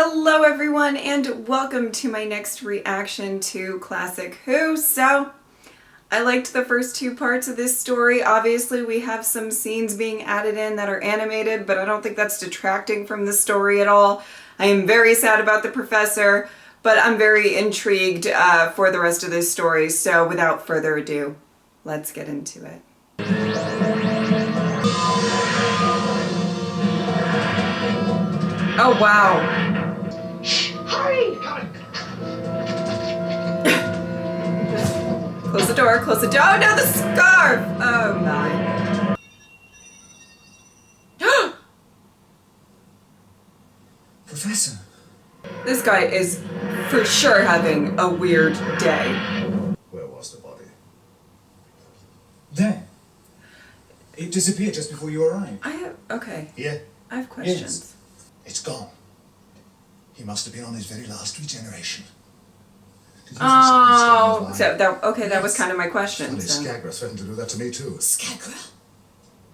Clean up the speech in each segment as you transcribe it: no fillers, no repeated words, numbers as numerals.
Hello everyone and welcome to my next reaction to Classic Who. So, I liked the first two parts of this story. Obviously we have some scenes being added in that are animated, but I don't think that's detracting from the story at all. I am very sad about the professor, but I'm very intrigued for the rest of this story. So without further ado, let's get into it. Oh wow. Hurry! Close the door, close the door. Oh no, the scarf! Oh my. Professor. This guy is for sure having a weird day. Where was the body? There. It disappeared just before you arrived. Okay. Yeah? I have questions. Yes. It's gone. He must have been on his very last regeneration. Oh, so that was kind of my question. Funny, So. Skagra threatened to do that to me too. Skagra?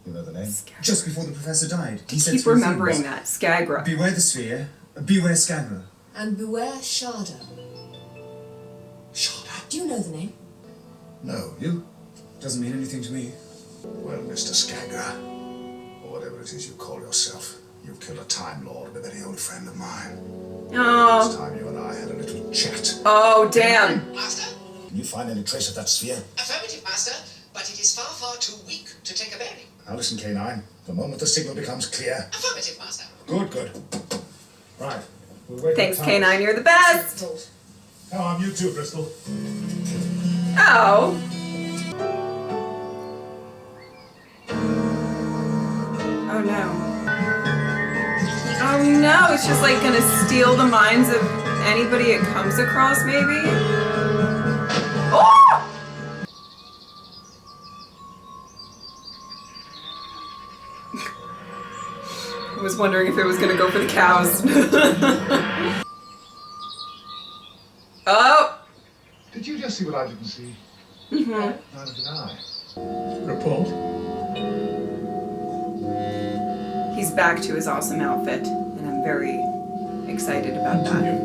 You know the name? Skagra. Just before the professor died. He said Keep three remembering things. that. Skagra. Beware the sphere, beware Skagra. And beware Shada. Shada? Do you know the name? No, you? Doesn't mean anything to me. Well, Mr. Skagra, or whatever it is you call yourself, you killed a Time Lord and a very old friend of mine. Last Oh. time you and I had a little chat. Oh, damn. Master? Can you find any trace of that sphere? Affirmative, Master, but it is far, far too weak to take a bearing. Now listen, K9. The moment the signal becomes clear. Affirmative, Master. Good, good. Right. We'll wait. Thanks, K9. You're the best. Oh, I'm you too, Bristol. Oh. Oh no. Oh no, it's just like gonna steal the minds of anybody it comes across, maybe? Oh! I was wondering if it was gonna go for the cows. Oh! Did you just see what I didn't see? Mm-hmm. Neither did I. Report. He's back to his awesome outfit, and I'm very excited about that.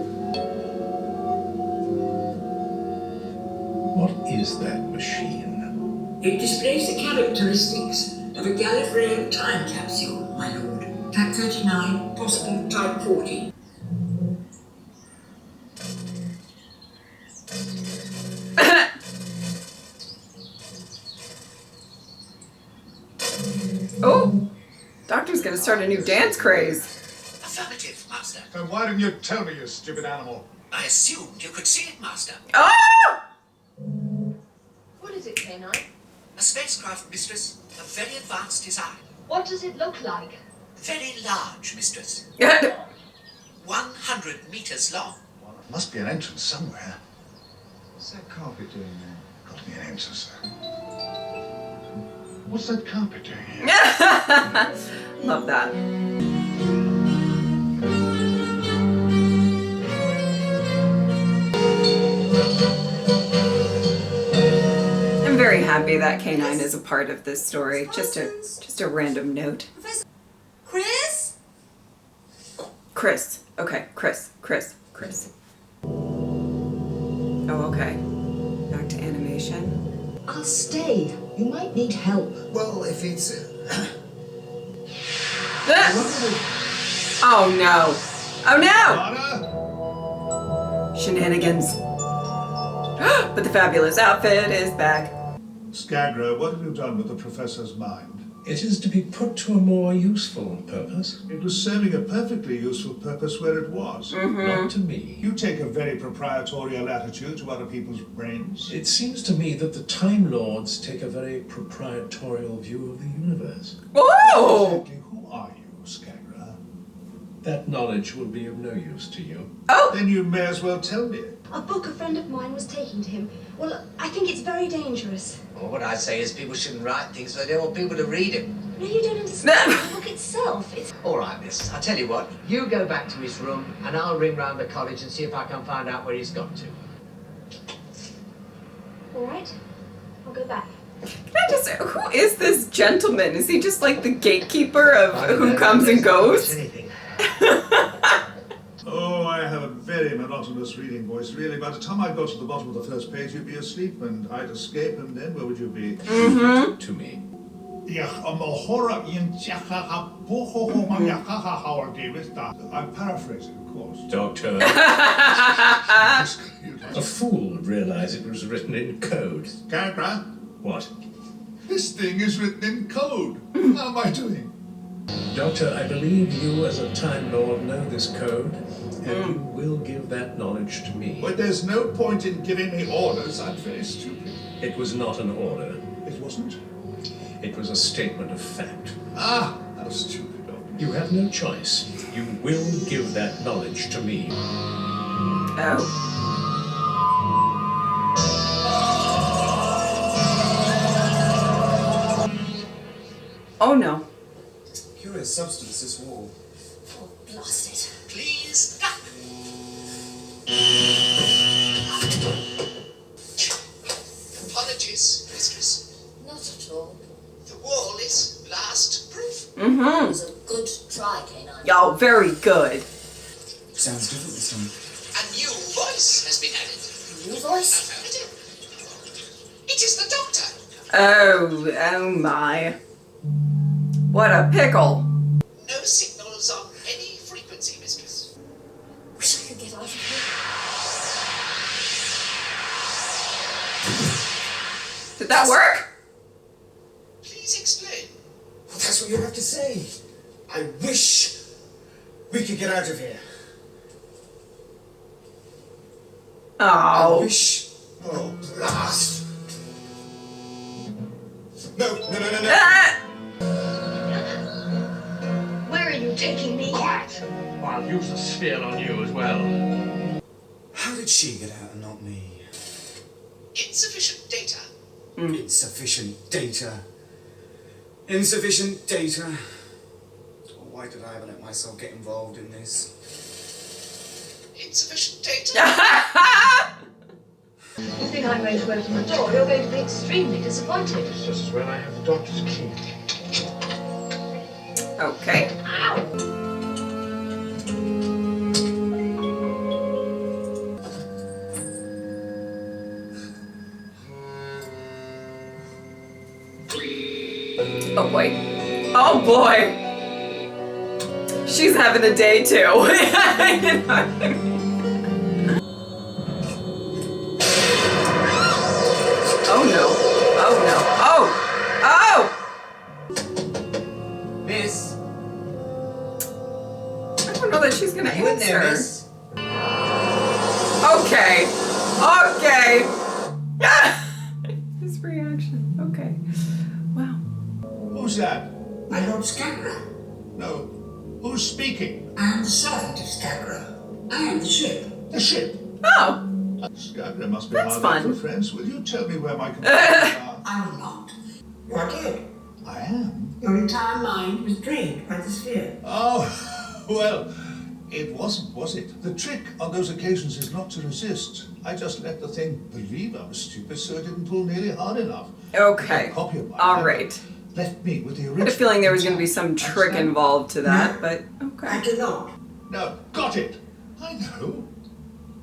What is that machine? It displays the characteristics of a Gallifreyan time capsule, my lord. Type 39, possible type 40. Oh! Doctor's gonna start a new dance craze. Affirmative, Master. Then why didn't you tell me, you stupid animal? I assumed you could see it, Master. Oh! What is it, K9? A spacecraft, Mistress, of very advanced design. What does it look like? Very large, Mistress. 100 meters long. Well, there must be an entrance somewhere. What's that carpet doing there? Got me an answer, sir. What's that carpet doing here? Love that. I'm very happy that K9 is a part of this story. Just a random note. Chris? Chris. Okay, Chris. Oh, okay. Back to animation. I'll stay. You might need help. Well, if it's... Oh no. Oh no! Shada? Shenanigans. But the fabulous outfit is back. Skagra, what have you done with the professor's mind? It is to be put to a more useful purpose. It was serving a perfectly useful purpose where it was. Not to me. You take a very proprietorial attitude to other people's brains. It seems to me that the Time Lords take a very proprietorial view of the universe. Whoa! Exactly who are you, Skagra? That knowledge will be of no use to you. Oh! Then you may as well tell me. A book a friend of mine was taking to him. Well, I think it's very dangerous. Well, what I say is people shouldn't write things so they don't want people to read them. No, you don't understand. The book itself, it's... All right, miss, I'll tell you what. You go back to his room and I'll ring round the college and see if I can find out where he's gone to. All right, I'll go back. Can I just say, who is this gentleman? Is he just like the gatekeeper of who comes and goes? Anything. Oh, a very monotonous reading voice, really. By the time I got to the bottom of the first page, you'd be asleep, and I'd escape, and then where would you be? To me. I'm paraphrasing, of course. Doctor. A fool would realize it was written in code. Skagra, What? this thing is written in code. How am I doing? Doctor, I believe you as a Time Lord know this code, and you will give that knowledge to me. But there's no point in giving me orders. I'm very stupid. It was not an order. It wasn't? It was a statement of fact. Ah, how stupid of me. You have no choice. You will give that knowledge to me. Oh. Oh no. Curious substance, this wall. Oh, blast it. Please. Apologies, mistress. Not at all. The wall is blast proof. It was a good try, Canine. Yo, very good. Sounds different this time. A new voice has been added. New voice? Affirmative. It is the doctor. Oh my. What a pickle. No signals on any frequency, mistress. Wish I could get out of here. Did that work? Please explain. Well, that's what you have to say. I wish we could get out of here. I Oh. wish. Oh, blast. No. Ah! Where are you taking me? Quiet! I'll use the sphere on you as well. How did she get out and not me? Insufficient data. Insufficient data. Insufficient data. Why did I ever let myself get involved in this? Insufficient data. You think I'm going to open the door? You're going to be extremely disappointed. It's just as well I have the doctor's key. Okay. Ow! Oh boy. Oh boy. She's having a day too. You know what I mean? Oh no. Oh no. Oh! Oh! Miss, I don't know that she's gonna you in there, answer. miss? Okay. Okay. His reaction. Okay. Wow. Who's that? My Lord Skagra. No. Who's speaking? I am the servant of Skagra. I am the ship. The ship. Oh. Skagra must be That's hard fun. for friends. Will you tell me where my companions are? I will not. You are dead. I am. Your entire mind was drained by the sphere. Oh, well, it wasn't, was it? The trick on those occasions is not to resist. I just let the thing believe I was stupid, so it didn't pull nearly hard enough. Okay. A copy of my All letter right. left me with the I original. had a feeling there was going to be some trick Understand? involved to that, but I okay. do not. No, got it. I know.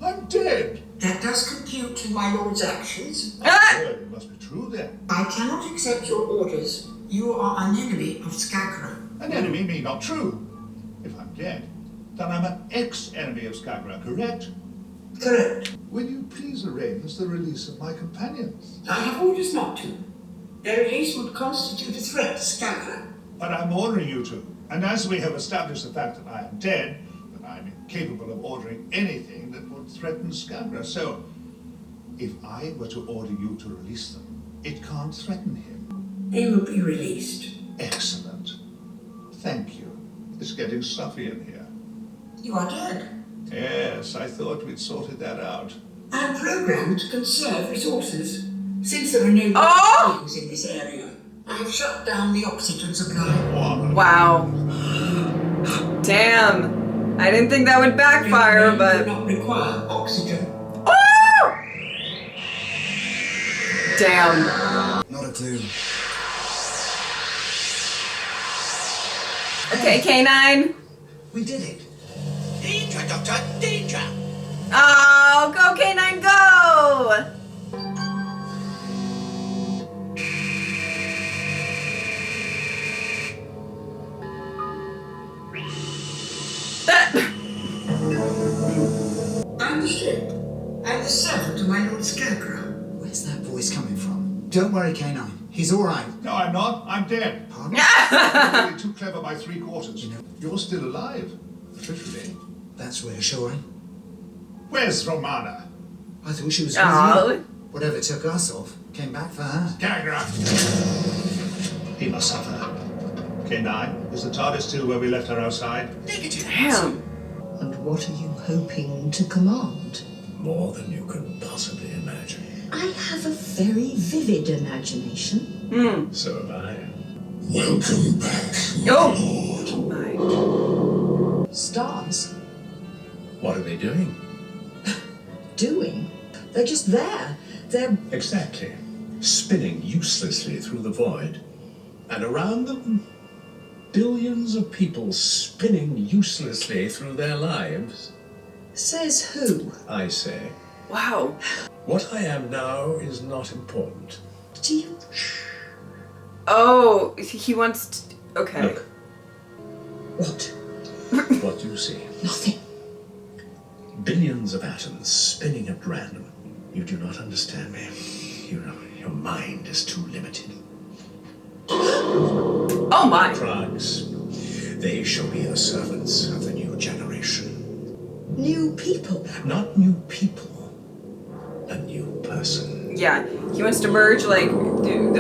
I'm dead. That does compute to my Lord's actions. Ah! Well, it must be true then. I cannot accept your orders. You are an enemy of Skagra. An enemy me not true. If I'm dead, then I'm an ex-enemy of Skagra, correct? Correct. Will you please arrange the release of my companions? I have orders not to. Their release would constitute a threat to Skagra. But I'm ordering you to. And as we have established the fact that I am dead, that I'm incapable of ordering anything that would threaten Skagra. So, if I were to order you to release them, it can't threaten him. They will be released. Excellent. Thank you. It's getting stuffy in here. You are dead. Yes, I thought we'd sorted that out. I am programmed to conserve resources. Since there are no Oh! things in this area, I have shut down the oxygen supply. Wow. Damn. I didn't think that would backfire, Do but... not require oxygen. Oh! Damn. Not a clue. Okay, K9. We did it. Danger, Doctor, danger. a servant of my Lord Skagra. Where's that voice coming from? Don't worry, K9. He's all right. No, I'm not. I'm dead. Pardon? You're really too clever by 3/4. You're still alive, officially. That's reassuring. Where's Romana? I thought she was with you. Whatever took us off came back for her. Skagra! He must have her. K9, is the TARDIS still where we left her outside? Negative. Damn. And what are you hoping to command? More than you can possibly imagine. I have a very vivid imagination. So have I. Welcome back, my lord. Stars? What are they doing? Doing? They're just there. They're... Exactly. Spinning uselessly through the void. And around them, billions of people spinning uselessly through their lives. Says who? I say, Wow. what I am now is not important. Do you... Oh, he wants to... Okay. Look, What? what you see. Nothing. Billions of atoms spinning at random. You do not understand me. Your mind is too limited. Oh my. Drugs. They shall be the servants of the new generation. New people. Not new people. A new person. Yeah, he wants to merge like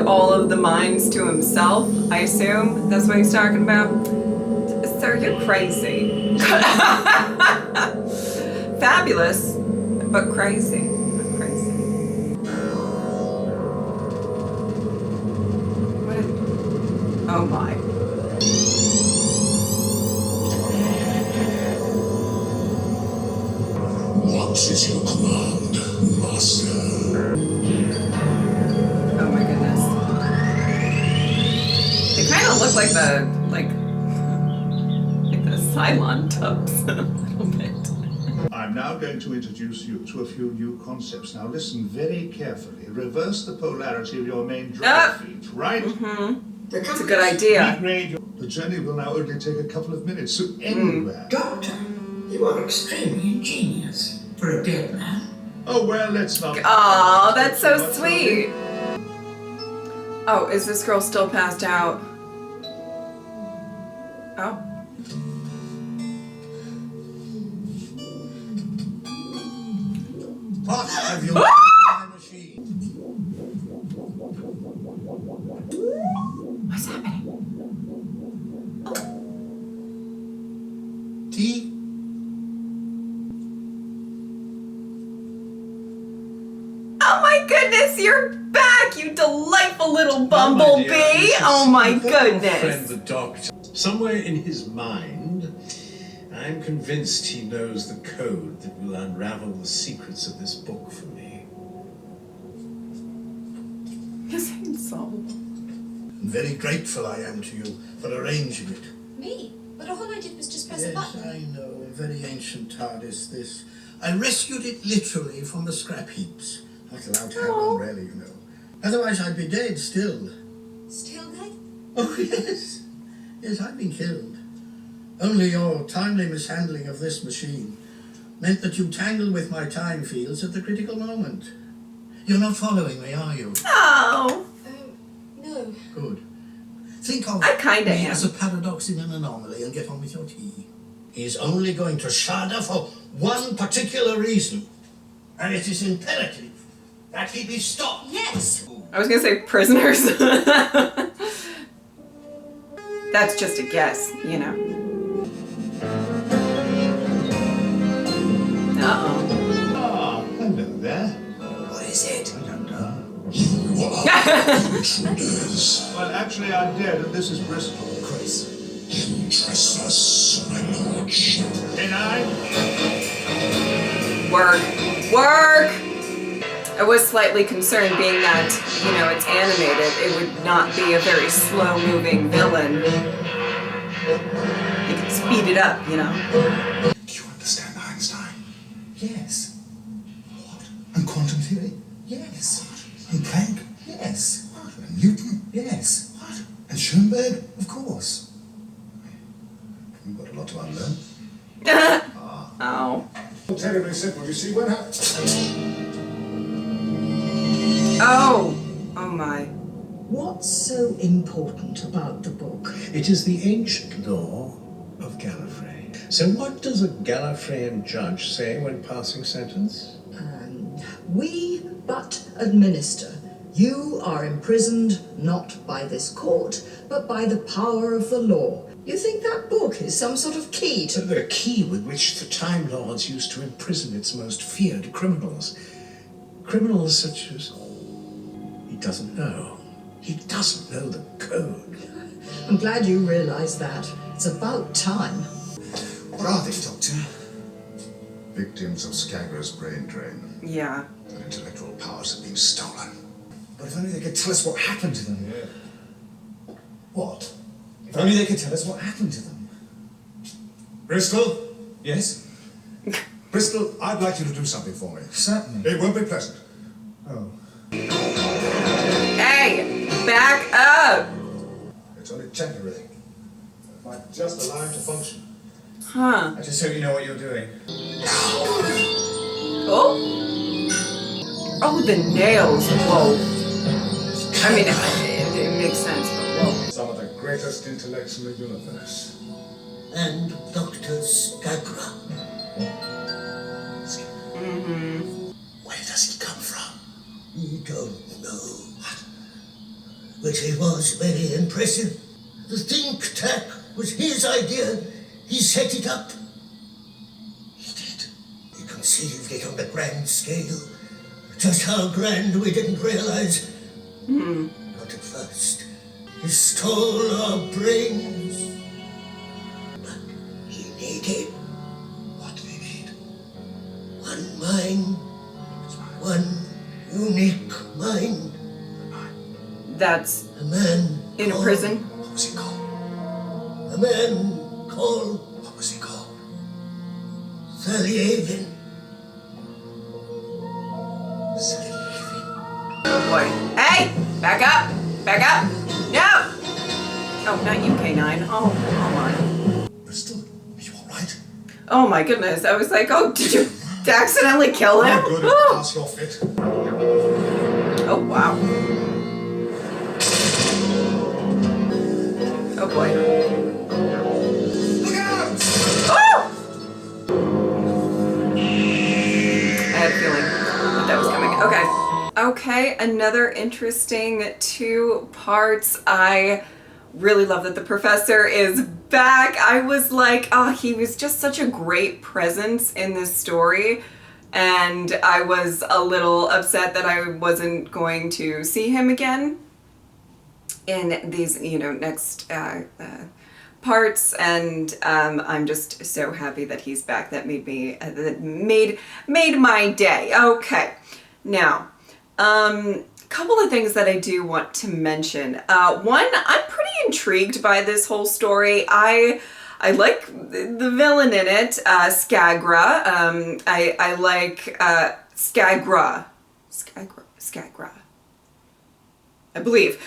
all of the minds to himself, I assume. That's what he's talking about. Sir, you're crazy. Fabulous, but crazy. Oh my. What is your command, master? Oh my goodness. They kind of look like the Cylon tubs a little bit. I'm now going to introduce you to a few new concepts. Now listen very carefully. Reverse the polarity of your main drive feed, right? That's a good idea. Regrade. The journey will now only take a couple of minutes, so anywhere. Doctor, you are extremely ingenious for a dead man. Oh, well, let's not... Oh, that's so sweet. Oh, is this girl still passed out? Oh. What have you done to my machine? What's happening? Tea? Oh my goodness, you're back, you delightful little bumblebee! Oh my Friend goodness. the doctor. Somewhere in his mind, I'm convinced he knows the code that will unravel the secrets of this book for me. His soul. Very grateful I am to you for arranging it. Me? But all I did was just press a Yes, button. I know. A very ancient TARDIS, this. I rescued it literally from the scrap heaps. Not allowed to have one, really, you know. Otherwise, I'd be dead still. Still dead? Oh, yes. Yes, I've been killed. Only your timely mishandling of this machine meant that you tangled with my time fields at the critical moment. You're not following me, are you? Oh. No. Good. Think of I kinda me am. as a paradox in an anomaly and get on with your tea. He's only going to Shada for one particular reason, and it is imperative that he be stopped. Yes. I was gonna say prisoners. That's just a guess, you know. Uh-oh. Ah, hello there. What is it? I don't know. You are intruders. Well, actually, I'm dead, and this is Bristol. Chris, you trespass on my lordship. K9? Work! I was slightly concerned being that, you know, it's animated. It would not be a very slow-moving villain. You could speed it up, you know. Do you understand Einstein? Yes. What? And quantum theory? Yes. And Planck? Yes. What? And Newton? Yes. What? And Schoenberg? Of course. You've got a lot to unlearn. Oh. all terribly simple. You see, when I... Oh! Oh my. What's so important about the book? It is the ancient law of Gallifrey. So what does a Gallifreyan judge say when passing sentence? We but administer. You are imprisoned not by this court, but by the power of the law. You think that book is some sort of key to... The key with which the Time Lords used to imprison its most feared criminals. Criminals such as... He doesn't know. He doesn't know the code. I'm glad you realize that. It's about time. What are they, Doctor? Victims of Skagra's brain drain. Yeah. Their intellectual powers have been stolen. But if only they could tell us what happened to them. Yeah. What? If only they could tell us what happened to them. Bristol? Yes? Bristol, I'd like you to do something for me. Certainly. It won't be pleasant. Oh. Hey! Back up! It's only temporary. It might just allow him to function. Huh. I just hope you know what you're doing. Oh? Oh, the nails. Whoa. I mean, it makes sense, but whoa. Some of the greatest intellects in the universe. And Dr. Skagra. Mm-hmm. Where does he come from? We don't know. But he was very impressive. The think tank was his idea. He set it up. He did. He conceived it on a grand scale. Just how grand we didn't realize. Mm. Not at first. He stole our brains. But he needed... What do they need? one mind. One unique mind. That's a man in a prison. What was he called? A man called... What was he called? Salievin. Oh boy. Hey! Back up! Back up! No! Oh, not you, K9. Oh, come on. Bristol, are you alright? Oh my goodness. I was like, oh, did you accidentally kill him? I'm good at pass your fit. Oh, wow. Oh boy. Look out! Oh! I had a feeling that was coming. Okay. Okay, another interesting 2 parts. I really love that the professor is back. I was like, oh, he was just such a great presence in this story. And I was a little upset that I wasn't going to see him again in these, you know, next parts, and I'm just so happy that he's back. That made me made my day. Okay, now couple of things that I do want to mention. One, I'm pretty intrigued by this whole story. I like the villain in it, Skagra. I like Skagra. I believe.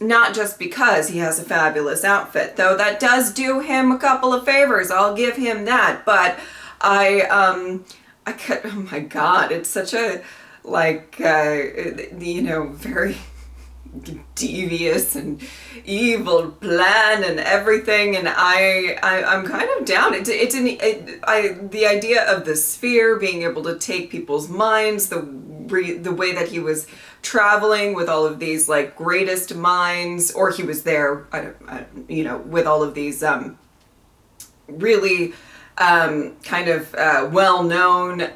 Not just because he has a fabulous outfit, though that does do him a couple of favors. I'll give him that. But I could, oh my God, it's such a, like, you know, very devious and evil plan and everything, and I'm kind of down. The idea of the sphere being able to take people's minds, the way that he was traveling with all of these like greatest minds, or he was there, you know, with all of these really kind of well known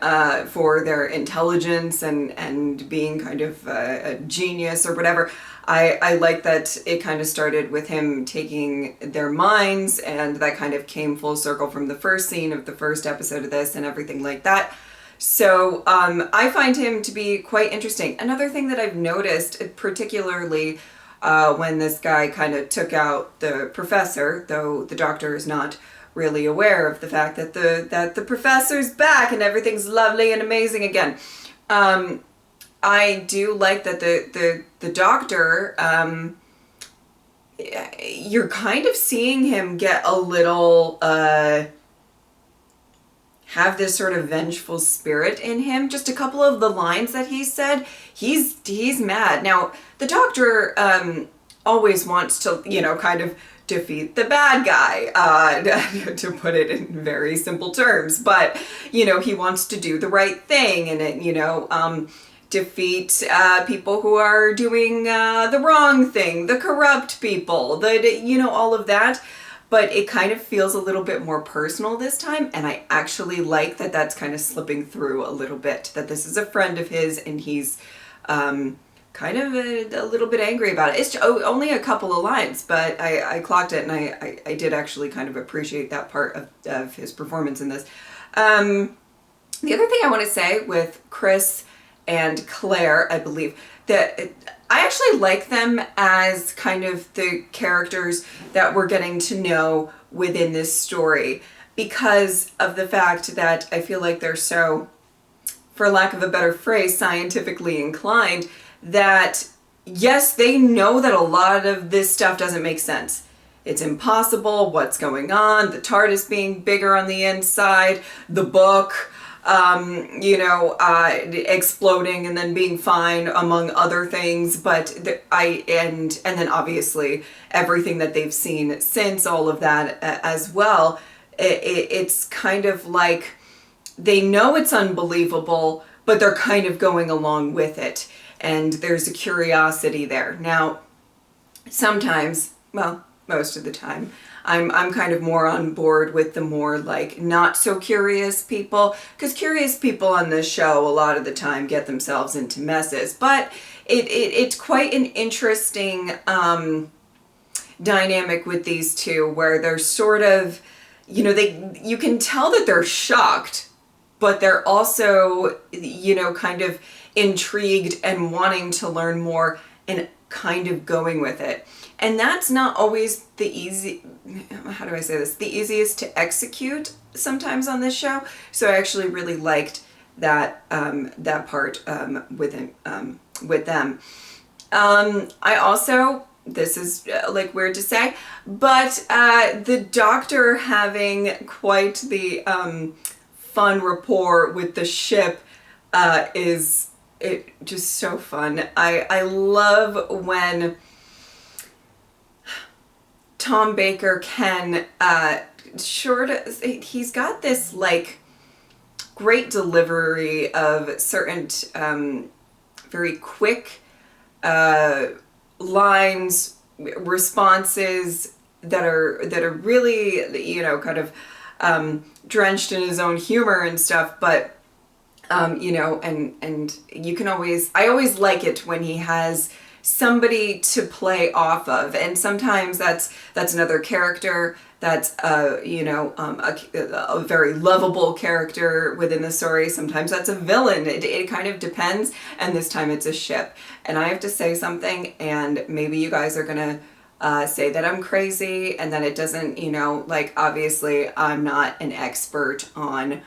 for their intelligence and being kind of a genius or whatever. I like that it kind of started with him taking their minds, and that kind of came full circle from the first scene of the first episode of this and everything like that. So I find him to be quite interesting. Another thing that I've noticed, particularly when this guy kind of took out the professor, though the doctor is not really aware of the fact that the professor's back and everything's lovely and amazing again. I do like that the doctor, you're kind of seeing him get a little have this sort of vengeful spirit in him. Just a couple of the lines that he said, he's mad. Now, the Doctor always wants to, you know, kind of defeat the bad guy, to put it in very simple terms. But, you know, he wants to do the right thing and, you know, defeat people who are doing the wrong thing, the corrupt people, you know, all of that. But it kind of feels a little bit more personal this time, and I actually like that that's kind of slipping through a little bit, that this is a friend of his and he's kind of a little bit angry about it. It's only a couple of lines, but I clocked it, and I did actually kind of appreciate that part of his performance in this. The other thing I want to say with Chris and Claire, I believe, that I actually like them as kind of the characters that we're getting to know within this story, because of the fact that I feel like they're so, for lack of a better phrase, scientifically inclined, that yes, they know that a lot of this stuff doesn't make sense. It's impossible, what's going on, the TARDIS being bigger on the inside, the book, you know, exploding and then being fine, among other things. But and then obviously everything that they've seen since, all of that as well. It's kind of like they know it's unbelievable, but they're kind of going along with it. And there's a curiosity there. Now, sometimes, well, most of the time, I'm kind of more on board with the more like not so curious people, because curious people on this show a lot of the time get themselves into messes. But it's quite an interesting dynamic with these two, where they're sort of, you know, you can tell that they're shocked, but they're also, you know, kind of intrigued and wanting to learn more and kind of going with it. And that's not always the easiest to execute sometimes on this show. So I actually really liked that that part with them. I also, this is like weird to say, but the Doctor having quite the fun rapport with the ship is just so fun. I love when Tom Baker can he's got this like great delivery of certain very quick lines, responses that are really, you know, kind of drenched in his own humor and stuff. But you know, and you can I always like it when he has somebody to play off of, and sometimes that's another character that's you know, a very lovable character within the story. Sometimes that's a villain. It kind of depends, and this time it's a ship. And I have to say something, and maybe you guys are gonna say that I'm crazy and that it doesn't, you know, like obviously I'm not an expert on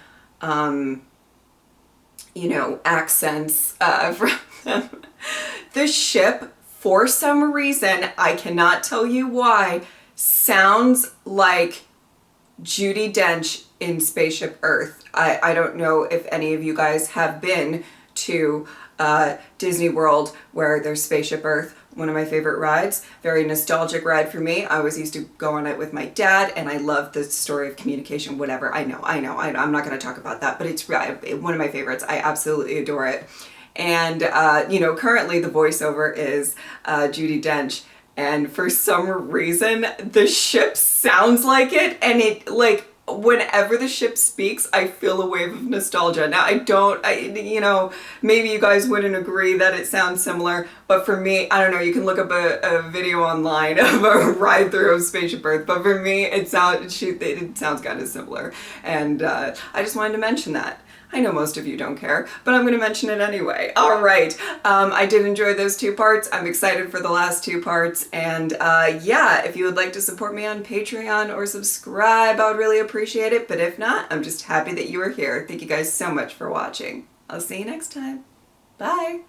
you know, accents from them. The ship, for some reason, I cannot tell you why, sounds like Judi Dench in Spaceship Earth. I don't know if any of you guys have been to Disney World where there's Spaceship Earth, one of my favorite rides. Very nostalgic ride for me. I always used to go on it with my dad, and I love the story of communication, whatever. I know. I'm not going to talk about that, but it's one of my favorites. I absolutely adore it. And, you know, currently the voiceover is Judi Dench. And for some reason, the ship sounds like it. And it, like, whenever the ship speaks, I feel a wave of nostalgia. Now, you know, maybe you guys wouldn't agree that it sounds similar. But for me, I don't know, you can look up a video online of a ride through of Spaceship Earth. But for me, it sounds kind of similar. And I just wanted to mention that. I know most of you don't care, but I'm going to mention it anyway. All right. I did enjoy those 2 parts. I'm excited for the last 2 parts. And yeah, if you would like to support me on Patreon or subscribe, I would really appreciate it. But if not, I'm just happy that you are here. Thank you guys so much for watching. I'll see you next time. Bye.